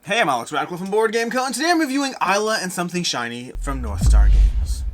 Hey, I'm Alex Radcliffe from Board Game Co, and today I'm reviewing Eila and Something Shiny from North Star Games.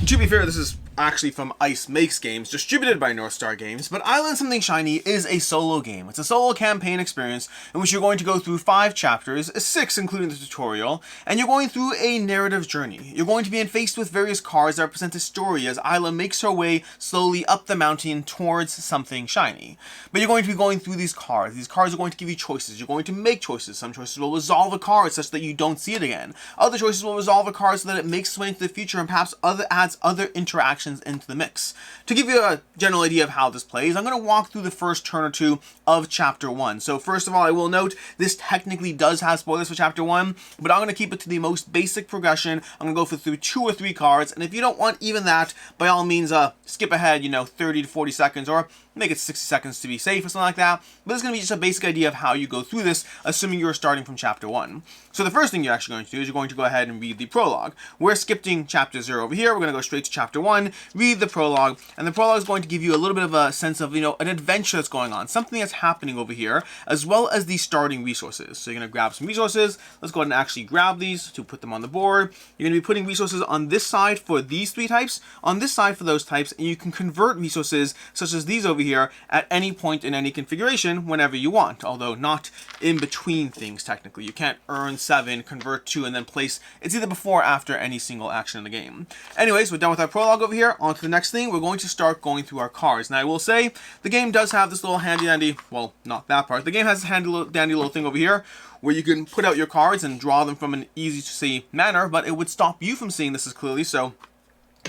To be fair, this is actually from Ice Makes Games, distributed by North Star Games, but Eila and Something Shiny is a solo game. It's a solo campaign experience in which you're going to go through 5 chapters, 6 including the tutorial, and you're going through a narrative journey. You're going to be faced with various cards that represent a story as Eila makes her way slowly up the mountain towards Something Shiny. But you're going to be going through these cards. These cards are going to give you choices. You're going to make choices. Some choices will resolve a card such that you don't see it again. Other choices will resolve a card so that it makes its way into the future and perhaps adds other interactions into the mix. To give you a general idea of how this plays, I'm going to walk through the first turn or two of Chapter 1. So first of all, I will note, this technically does have spoilers for Chapter 1, but I'm going to keep it to the most basic progression. I'm going to go through 2 or 3 cards, and if you don't want even that, by all means, skip ahead, 30 to 40 seconds, or make it 60 seconds to be safe or something like that. But this is going to be just a basic idea of how you go through this, assuming you're starting from Chapter 1. So the first thing you're actually going to do is you're going to go ahead and read the prologue. We're skipping Chapter 0 over here. We're going to go straight to Chapter 1, read the prologue, and the prologue is going to give you a little bit of a sense of, an adventure that's going on, something that's happening over here, as well as the starting resources. So you're going to grab some resources. Let's go ahead and actually grab these to put them on the board. You're going to be putting resources on this side for these 3 types, on this side for those types, and you can convert resources such as these over here at any point in any configuration whenever you want, although not in between things technically. You can't earn 7, convert 2, and then place. It's either before or after any single action in the game. Anyways, we're done with our prologue over here. On to the next thing. We're going to start going through our cards. Now I will say, the game does have this little handy dandy, well, not that part. The game has a handy dandy little thing over here where you can put out your cards and draw them from an easy to see manner, but it would stop you from seeing this as clearly, so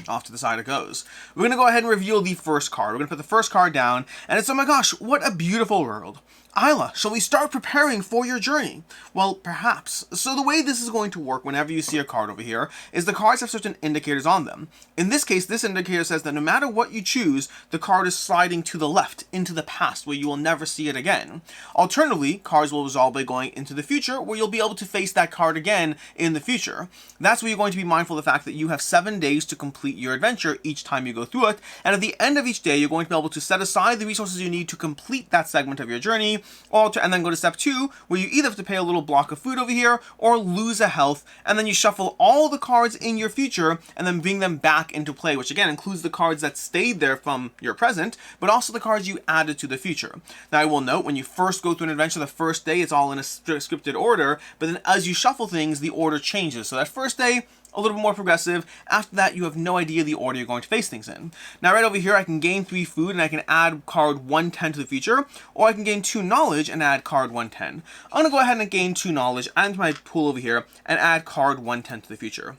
off to the side it goes. We're going to go ahead and reveal the first card. We're going to put the first card down, and it's, oh my gosh, what a beautiful world. Eila, shall we start preparing for your journey? Well, perhaps. So the way this is going to work whenever you see a card over here is the cards have certain indicators on them. In this case, this indicator says that no matter what you choose, the card is sliding to the left, into the past, where you will never see it again. Alternatively, cards will resolve by going into the future, where you'll be able to face that card again in the future. That's where you're going to be mindful of the fact that you have 7 days to complete your adventure each time you go through it, and at the end of each day, you're going to be able to set aside the resources you need to complete that segment of your journey, and then go to step 2, where you either have to pay a little block of food over here, or lose a health, and then you shuffle all the cards in your future, and then bring them back into play, which again includes the cards that stayed there from your present, but also the cards you added to the future. Now I will note, when you first go through an adventure the first day, it's all in a scripted order, but then as you shuffle things, the order changes. So that first day, a little bit more progressive. After that, you have no idea the order you're going to face things in. Now right over here, I can gain 3 food and I can add card 110 to the future, or I can gain 2 knowledge and add card 110. I'm going to go ahead and gain 2 knowledge, add into my pool over here, and add card 110 to the future.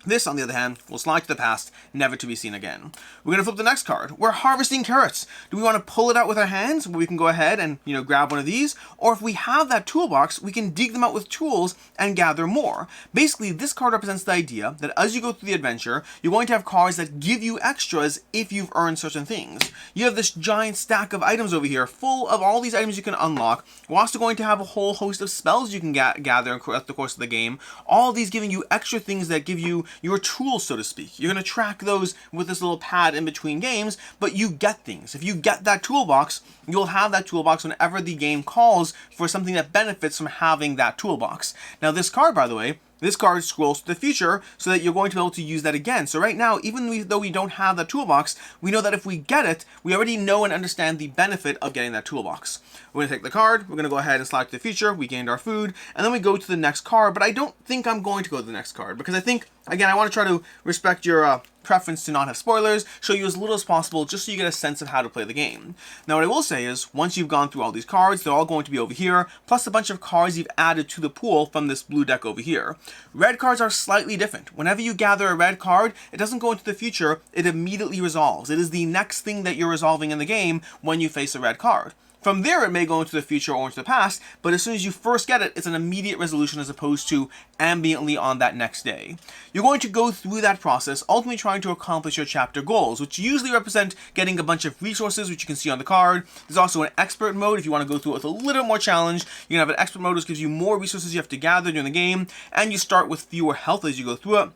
This, on the other hand, will slide to the past, never to be seen again. We're going to flip the next card. We're harvesting carrots. Do we want to pull it out with our hands, where we can go ahead and, grab one of these? Or if we have that toolbox, we can dig them out with tools and gather more. Basically, this card represents the idea that as you go through the adventure, you're going to have cards that give you extras if you've earned certain things. You have this giant stack of items over here, full of all these items you can unlock. We're also going to have a whole host of spells you can gather throughout the course of the game. All of these giving you extra things that give you your tools, so to speak. You're going to track those with this little pad in between games, but you get things. If you get that toolbox, you'll have that toolbox whenever the game calls for something that benefits from having that toolbox. Now this card, by the way, this card scrolls to the future so that you're going to be able to use that again. So right now, even though we don't have that toolbox, we know that if we get it, we already know and understand the benefit of getting that toolbox. We're going to take the card, we're going to go ahead and slide to the future, we gained our food, and then we go to the next card, but I don't think I'm going to go to the next card, because I think, again, I want to try to respect your preference to not have spoilers, show you as little as possible, just so you get a sense of how to play the game. Now what I will say is, once you've gone through all these cards, they're all going to be over here, plus a bunch of cards you've added to the pool from this blue deck over here. Red cards are slightly different. Whenever you gather a red card, it doesn't go into the future, it immediately resolves. It is the next thing that you're resolving in the game when you face a red card. From there, it may go into the future or into the past, but as soon as you first get it, it's an immediate resolution as opposed to ambiently on that next day. You're going to go through that process, ultimately trying to accomplish your chapter goals, which usually represent getting a bunch of resources, which you can see on the card. There's also an expert mode if you want to go through it with a little more challenge. You can have an expert mode which gives you more resources you have to gather during the game, and you start with fewer health as you go through it.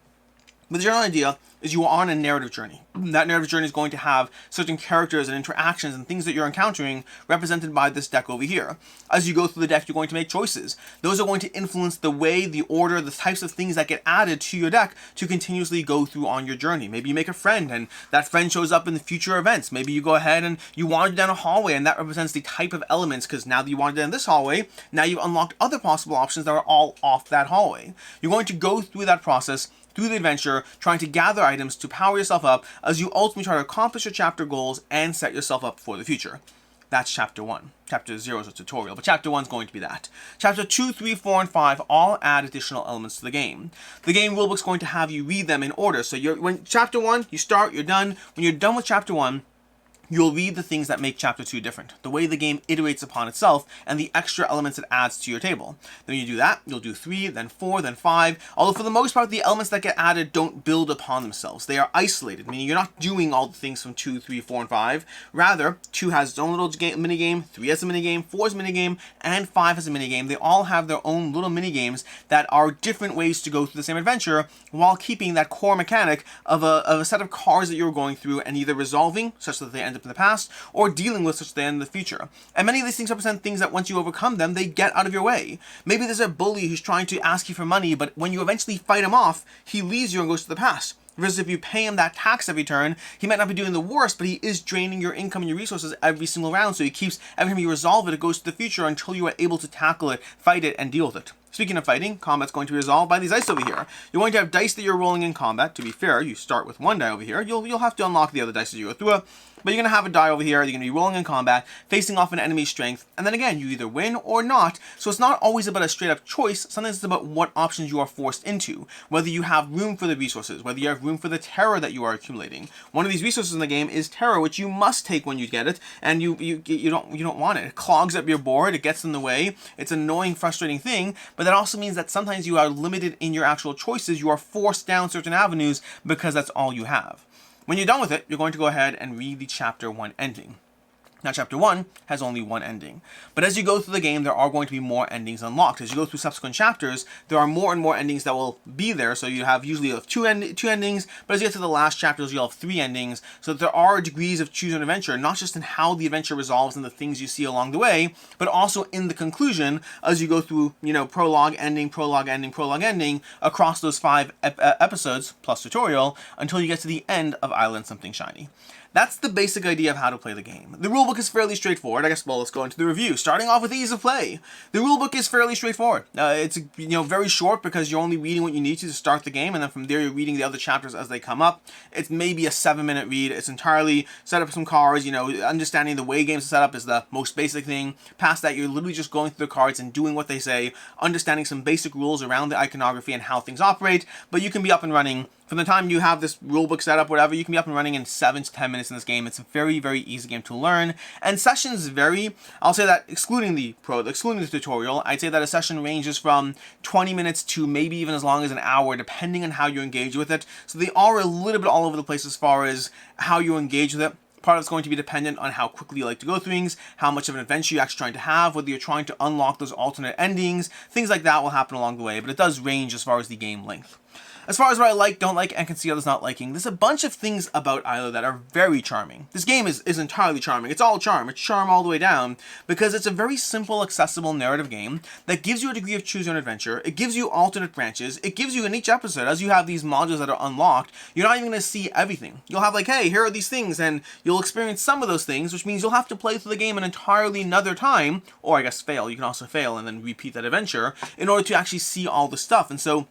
But the general idea is you are on a narrative journey. That narrative journey is going to have certain characters and interactions and things that you're encountering represented by this deck over here. As you go through the deck, you're going to make choices. Those are going to influence the way, the order, the types of things that get added to your deck to continuously go through on your journey. Maybe you make a friend and that friend shows up in the future events. Maybe you go ahead and you wander down a hallway and that represents the type of elements, because now that you wandered down this hallway, now you've unlocked other possible options that are all off that hallway. You're going to go through that process, through the adventure, trying to gather items to power yourself up as you ultimately try to accomplish your chapter goals and set yourself up for the future. That's chapter 1. Chapter 0 is a tutorial, but chapter 1 is going to be that. Chapter 2, 3, 4, and 5 all add additional elements to the game. The game rulebook is going to have you read them in order. So when chapter 1, you start, you're done. When you're done with chapter 1, you'll read the things that make chapter 2 different, the way the game iterates upon itself, and the extra elements it adds to your table. Then when you do that, you'll do 3, then 4, then 5, although for the most part, the elements that get added don't build upon themselves. They are isolated, meaning you're not doing all the things from 2, 3, 4, and 5. Rather, 2 has its own little minigame, 3 has a minigame, 4 has a minigame, and 5 has a minigame. They all have their own little minigames that are different ways to go through the same adventure, while keeping that core mechanic of a set of cards that you're going through and either resolving, such that they end up in the past, or dealing with such that they end in the future. And many of these things represent things that once you overcome them, they get out of your way. Maybe there's a bully who's trying to ask you for money, but when you eventually fight him off, he leaves you and goes to the past. Versus if you pay him that tax every turn, he might not be doing the worst, but he is draining your income and your resources every single round, so he keeps, every time you resolve it, it goes to the future until you are able to tackle it, fight it, and deal with it. Speaking of fighting, combat's going to be resolved by these dice over here. You're going to have dice that you're rolling in combat. To be fair, you start with one die over here. You'll have to unlock the other dice as you go through it. But you're going to have a die over here. You're going to be rolling in combat, facing off an enemy's strength. And then again, you either win or not. So it's not always about a straight up choice. Sometimes it's about what options you are forced into. Whether you have room for the resources, whether you have room for the terror that you are accumulating. One of these resources in the game is terror, which you must take when you get it. And you don't want it. It clogs up your board. It gets in the way. It's an annoying, frustrating thing. But that also means that sometimes you are limited in your actual choices. You are forced down certain avenues because that's all you have. When you're done with it, you're going to go ahead and read the chapter 1 ending. Now, chapter 1 has only one ending. But as you go through the game, there are going to be more endings unlocked. As you go through subsequent chapters, there are more and more endings that will be there. So you have usually two endings, but as you get to the last chapters, you'll have 3 endings. So that there are degrees of choose an adventure, not just in how the adventure resolves and the things you see along the way, but also in the conclusion as you go through, prologue, ending, prologue, ending, prologue, ending, across those 5 episodes, plus tutorial, until you get to the end of Eila and Something Shiny. That's the basic idea of how to play the game. The rulebook is fairly straightforward. I guess, well, let's go into the review. Starting off with ease of play. The rulebook is fairly straightforward. It's very short because you're only reading what you need to start the game, and then from there you're reading the other chapters as they come up. It's maybe a 7-minute read. It's entirely set up some cards. Understanding the way games are set up is the most basic thing. Past that, you're literally just going through the cards and doing what they say, understanding some basic rules around the iconography and how things operate, but you can be up and running. From the time you have this rulebook set up, whatever, you can be up and running in 7 to 10 minutes in this game. It's a very, very easy game to learn. And sessions vary. I'll say that excluding the tutorial, I'd say that a session ranges from 20 minutes to maybe even as long as an hour, depending on how you engage with it. So they are a little bit all over the place as far as how you engage with it. Part of it's going to be dependent on how quickly you like to go through things, how much of an adventure you're actually trying to have, whether you're trying to unlock those alternate endings. Things like that will happen along the way, but it does range as far as the game length. As far as what I like, don't like, and can see others not liking, there's a bunch of things about Eila that are very charming. This game is entirely charming. It's all charm. It's charm all the way down, because it's a very simple, accessible narrative game that gives you a degree of choose your own adventure. It gives you alternate branches. It gives you in each episode, as you have these modules that are unlocked, you're not even going to see everything. You'll have hey, here are these things, and you'll experience some of those things, which means you'll have to play through the game an entirely another time, or I guess fail. You can also fail and then repeat that adventure in order to actually see all the stuff. And so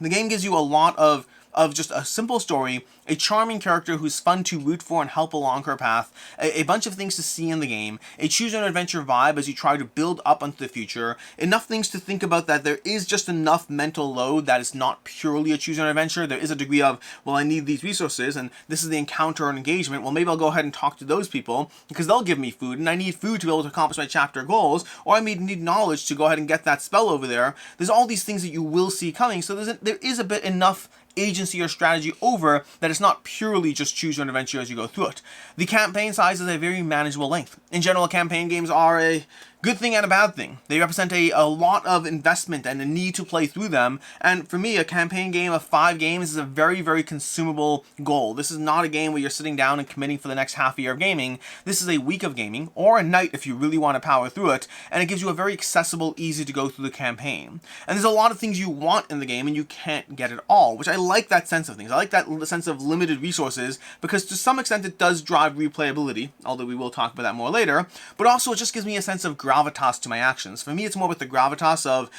the game gives you a lot of just a simple story, a charming character who's fun to root for and help along her path, a bunch of things to see in the game, a choose your own adventure vibe as you try to build up into the future, enough things to think about that there is just enough mental load that it's not purely a choose your own adventure. There is a degree of, well, I need these resources, and this is the encounter and engagement. Well, maybe I'll go ahead and talk to those people because they'll give me food, and I need food to be able to accomplish my chapter goals, or I may need knowledge to go ahead and get that spell over there. There's all these things that you will see coming, so there is a bit enough agency or strategy over that it's not purely just choose your own adventure as you go through it. The campaign size is a very manageable length. In general, campaign games are Good thing and a bad thing. They represent a lot of investment and a need to play through them, and for me, a campaign game of 5 games is a very, very consumable goal. This is not a game where you're sitting down and committing for the next half a year of gaming. This is a week of gaming, or a night if you really want to power through it, and it gives you a very accessible, easy to go through the campaign. And there's a lot of things you want in the game, and you can't get it all, which I like that sense of things. I like that sense of limited resources, because to some extent it does drive replayability, although we will talk about that more later, but also it just gives me a sense of gravitas to my actions. For me, it's more with the gravitas of,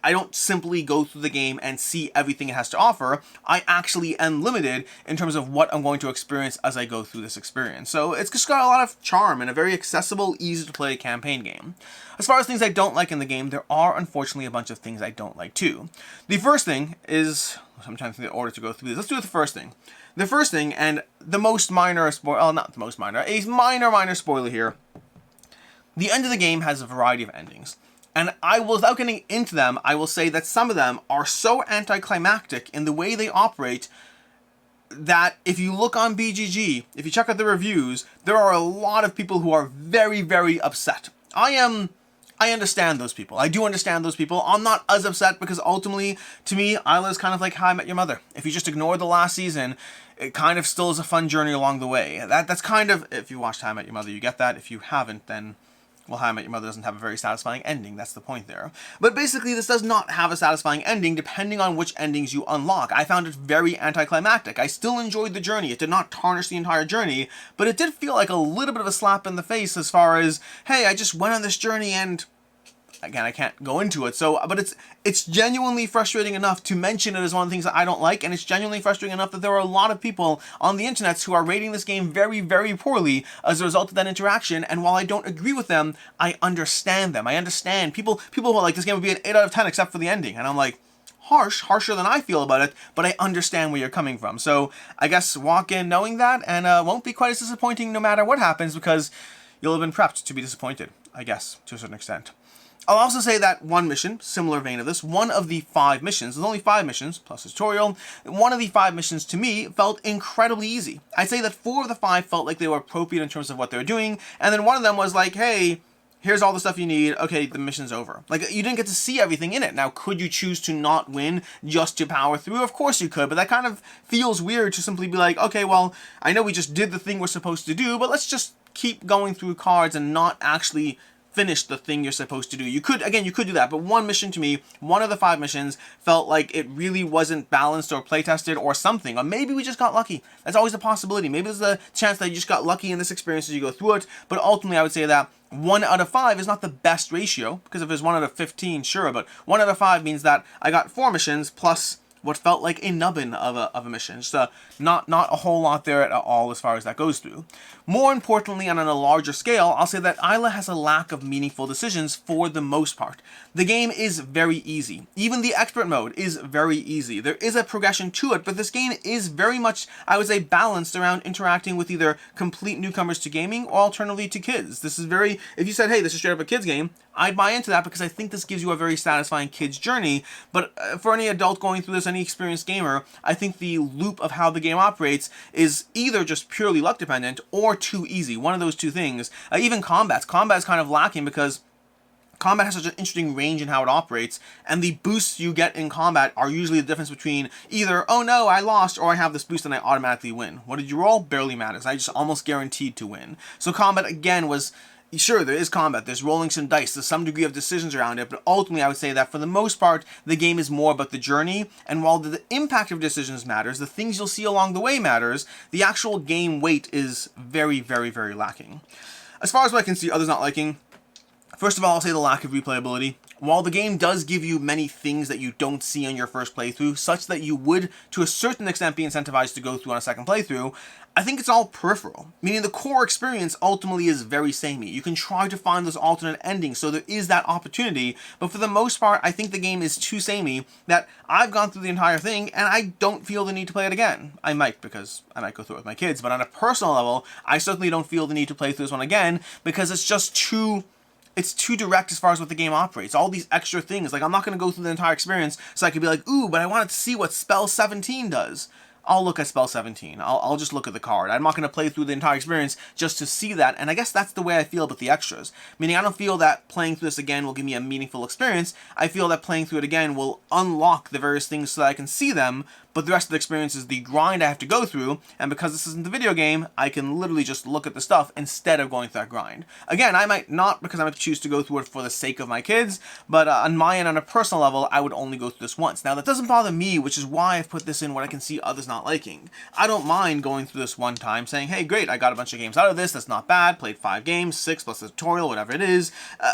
I don't simply go through the game and see everything it has to offer. I actually am limited in terms of what I'm going to experience as I go through this experience. So it's just got a lot of charm and a very accessible, easy to play campaign game. As far as things I don't like in the game, there are unfortunately a bunch of things I don't like too. The first thing is, I'm trying to think of the order to go through this. Let's do the first thing. The first thing, and the most minor spoiler, well, not the most minor, a minor spoiler here. The end of the game has a variety of endings. And without getting into them, I will say that some of them are so anticlimactic in the way they operate that if you look on BGG, if you check out the reviews, there are a lot of people who are very, very upset. I understand those people. I do understand those people. I'm not as upset because ultimately, to me, Eila is kind of like How I Met Your Mother. If you just ignore the last season, it kind of still is a fun journey along the way. That's kind of, if you watched How I Met Your Mother, you get that. If you haven't, then, well, How I Met Your Mother doesn't have a very satisfying ending. That's the point there. But basically, this does not have a satisfying ending depending on which endings you unlock. I found it very anticlimactic. I still enjoyed the journey. It did not tarnish the entire journey, but it did feel like a little bit of a slap in the face as far as, hey, I just went on this journey and... Again, I can't go into it, but it's genuinely frustrating enough to mention it as one of the things that I don't like, and it's genuinely frustrating enough that there are a lot of people on the internet who are rating this game very, very poorly as a result of that interaction, and while I don't agree with them, I understand them. I understand. People who are like, this game would be an 8 out of 10 except for the ending, and I'm like, harsher than I feel about it, but I understand where you're coming from. So I guess walk in knowing that, and won't be quite as disappointing no matter what happens, because you'll have been prepped to be disappointed, I guess, to a certain extent. I'll also say that one mission, similar vein of this, one of the 5 missions, there's only 5 missions, plus a tutorial, one of the 5 missions to me felt incredibly easy. I'd say that 4 of the 5 felt like they were appropriate in terms of what they were doing, and then one of them was like, hey, here's all the stuff you need, okay, the mission's over. Like, you didn't get to see everything in it. Now, could you choose to not win just to power through? Of course you could, but that kind of feels weird to simply be like, okay, well, I know we just did the thing we're supposed to do, but let's just keep going through cards and not actually finish the thing you're supposed to do. You could do that, but one mission to me, one of the 5 missions, felt like it really wasn't balanced or playtested or something. Or maybe we just got lucky. That's always a possibility. Maybe there's a chance that you just got lucky in this experience as you go through it, but ultimately I would say that 1 out of 5 is not the best ratio, because if there's 1 out of 15, sure, but 1 out of 5 means that I got 4 missions plus what felt like a nubbin of a mission. Just not a whole lot there at all as far as that goes through. More importantly, and on a larger scale, I'll say that Eila has a lack of meaningful decisions for the most part. The game is very easy. Even the expert mode is very easy. There is a progression to it, but this game is very much, I would say, balanced around interacting with either complete newcomers to gaming or alternatively to kids. This is very, if you said, hey, this is straight up a kids game, I'd buy into that because I think this gives you a very satisfying kids journey, but for any adult going through this, any experienced gamer, I think the loop of how the game operates is either just purely luck dependent or too easy. One of those two things. Even combat's kind of lacking because combat has such an interesting range in how it operates, and the boosts you get in combat are usually the difference between either, oh no, I lost, or I have this boost and I automatically win. What did you roll? Barely matters. I just almost guaranteed to win. So combat, again, was... Sure, there is combat, there's rolling some dice, there's some degree of decisions around it, but ultimately I would say that for the most part, the game is more about the journey, and while the impact of decisions matters, the things you'll see along the way matters, the actual game weight is very, very, very lacking. As far as what I can see others not liking, first of all, I'll say the lack of replayability. While the game does give you many things that you don't see on your first playthrough, such that you would, to a certain extent, be incentivized to go through on a second playthrough, I think it's all peripheral, meaning the core experience ultimately is very samey. You can try to find those alternate endings, so there is that opportunity, but for the most part, I think the game is too samey that I've gone through the entire thing, and I don't feel the need to play it again. I might, because I might go through it with my kids, but on a personal level, I certainly don't feel the need to play through this one again, because it's just too... It's too direct as far as what the game operates. All these extra things. Like, I'm not going to go through the entire experience so I could be like, ooh, but I wanted to see what spell 17 does. I'll look at spell 17. I'll just look at the card. I'm not going to play through the entire experience just to see that, and I guess that's the way I feel about the extras. Meaning I don't feel that playing through this again will give me a meaningful experience. I feel that playing through it again will unlock the various things so that I can see them, but the rest of the experience is the grind I have to go through, and because this isn't the video game, I can literally just look at the stuff instead of going through that grind. Again, I might not, because I might choose to go through it for the sake of my kids, but on my end, on a personal level, I would only go through this once. Now, that doesn't bother me, which is why I've put this in what I can see others not liking. I don't mind going through this one time, saying, hey, great, I got a bunch of games out of this, that's not bad, played 5 games, 6 plus the tutorial, whatever it is,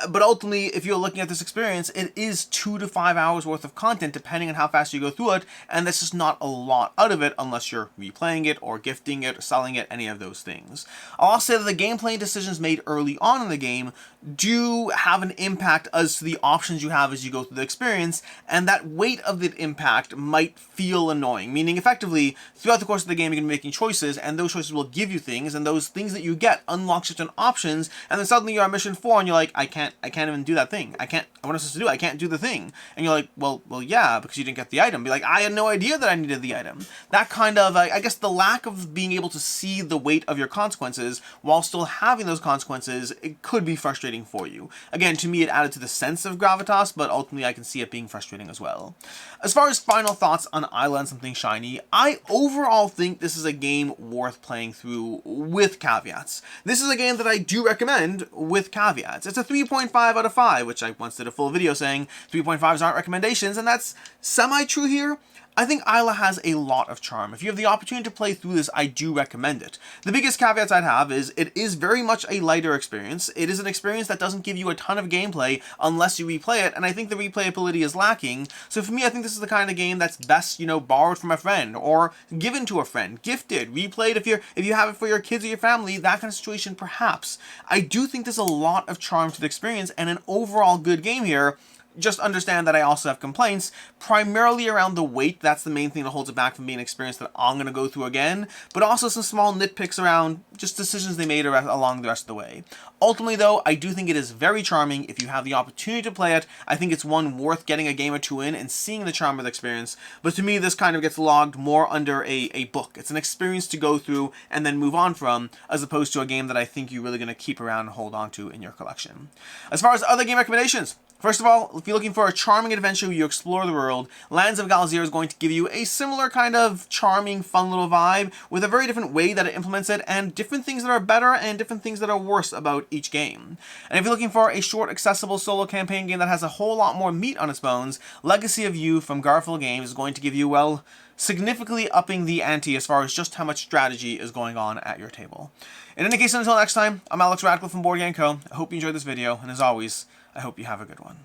but ultimately, if you're looking at this experience, it is 2 to 5 hours worth of content, depending on how fast you go through it, and that's just not a lot out of it unless you're replaying it or gifting it or selling it, any of those things. I'll also say that the gameplay decisions made early on in the game do have an impact as to the options you have as you go through the experience, and that weight of the impact might feel annoying, meaning effectively throughout the course of the game you're going to be making choices, and those choices will give you things, and those things that you get unlock certain options, and then suddenly you're on mission 4 and you're like, I can't even do that thing. What am I supposed to do? I can't do the thing. And you're like, well yeah, because you didn't get the item. Be like, I had no idea that I needed the item. That kind of, I guess the lack of being able to see the weight of your consequences while still having those consequences, it could be frustrating for you. Again, to me it added to the sense of gravitas, but ultimately I can see it being frustrating as well. As far as final thoughts on Eila and Something Shiny, I overall think this is a game worth playing through with caveats. This is a game that I do recommend with caveats. It's a 3.5 out of 5, which I once did a full video saying 3.5s aren't recommendations, and that's semi-true here. I think Eila has a lot of charm. If you have the opportunity to play through this, I do recommend it. The biggest caveats I'd have is it is very much a lighter experience. It is an experience that doesn't give you a ton of gameplay unless you replay it, and I think the replayability is lacking. So for me, I think this is the kind of game that's best, borrowed from a friend or given to a friend, gifted, replayed if you have it for your kids or your family, that kind of situation perhaps. I do think there's a lot of charm to the experience and an overall good game here. Just understand that I also have complaints, primarily around the weight. That's the main thing that holds it back from being an experience that I'm going to go through again, but also some small nitpicks around just decisions they made along the rest of the way. Ultimately, though, I do think it is very charming. If you have the opportunity to play it, I think it's one worth getting a game or two in and seeing the charm of the experience, but to me, this kind of gets logged more under a book. It's an experience to go through and then move on from, as opposed to a game that I think you're really going to keep around and hold on to in your collection. As far as other game recommendations, first of all, if you're looking for a charming adventure where you explore the world, Lands of Galzir is going to give you a similar kind of charming, fun little vibe with a very different way that it implements it and different things that are better and different things that are worse about each game. And if you're looking for a short, accessible solo campaign game that has a whole lot more meat on its bones, Legacy of You from Garfield Games is going to give you, well, significantly upping the ante as far as just how much strategy is going on at your table. In any case, until next time, I'm Alex Radcliffe from Board Game Co. I hope you enjoyed this video, and as always, I hope you have a good one.